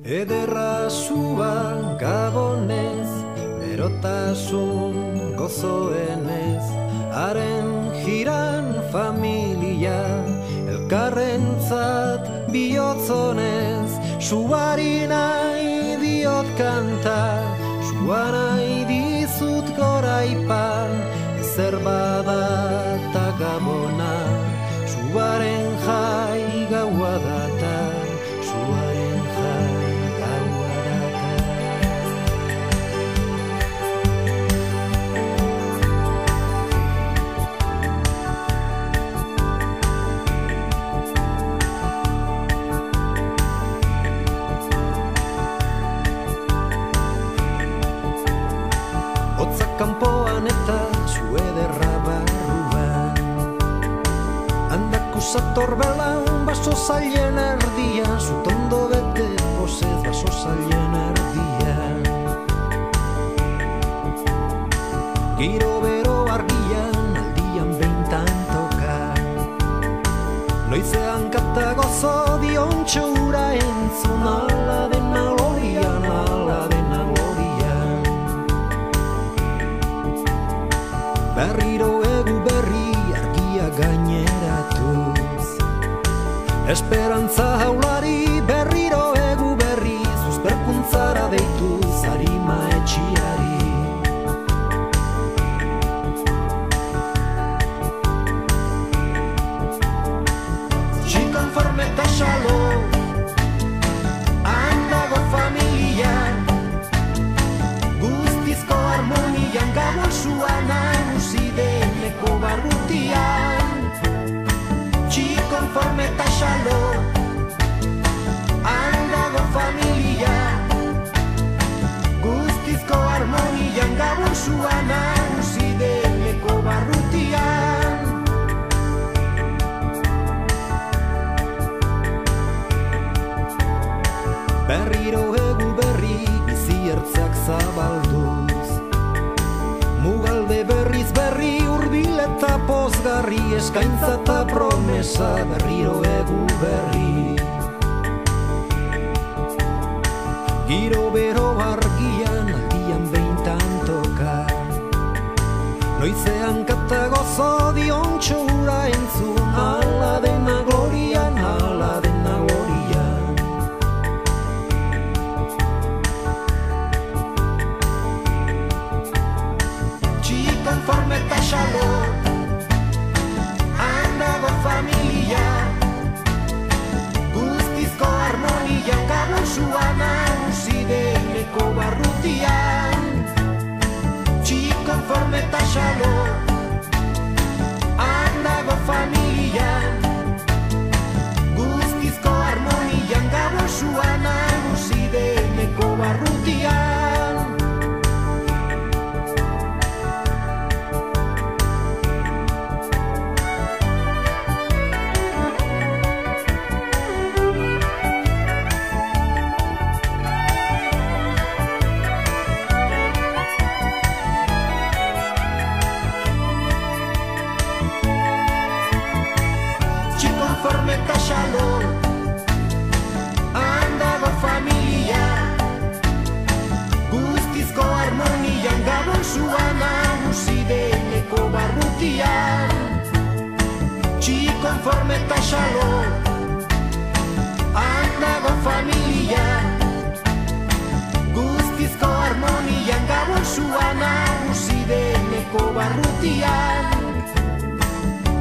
Ederra zua gabonez, erotasun gozoenez, haren jiran familia, elkarrentzat bihotzonez, suari nahi diot kanta, sua nahi dizut goraipan, ezer bada eta gabona, suaren jai gaua data, suaren jai gaua data. Hotzak kanpoan eta zu ederra barruan, handaku zator belan baso zailen erdian, zutondo bete pozez baso zailen erdian. Giro bero argian aldian behintan toka, noizean kata gozo diontxo ura entzun, ala dena glorian, ala dena glorian. Berriro egu berri argia gaineratuz, esperantza jaulari berriro egu berri, zuzperkuntzara deituz harima etxiari. Txikonforme eta xalo, handago familia, guztizko harmonian gabon zua nagusi deneko barrutian. Txikonforme eta xalo, handago familia, guztizko harmonian gabon zua nagusi deneko barrutian. Berriro egu berri bizi ertzak zabalduz, mugalde berriz berri hurbil eta pozgarri, eskaintza eta promesa berriro egu berri. Giro bero argian aldian behintan toka, noizean kata gozo diontxo ura entzun, ala dena glorian, ala dena glorian. Txikonforme eta xalo, handago familia, guztizko harmonian gabon zua nagusi deneko barrutian. Txikonforme eta xalo, handago familia, guztizko harmonian gabon zua nagusi deneko barrutian. Txikonforme eta xalo, handago familia, guztizko harmonian gabon zua nagusi deneko barrutian. Txikonforme eta xalo, handago familia, guztizko harmonian gabon zua nagusi deneko barrutian.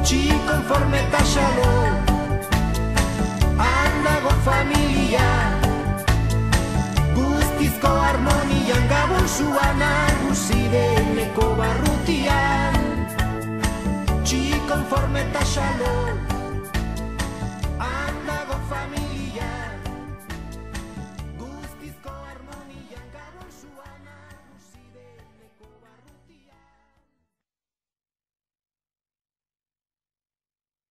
Txikonforme eta xalo, handago familia, guztizko harmonian gabon zua nagusi deneko barrutian. Txikonforme eta xalo.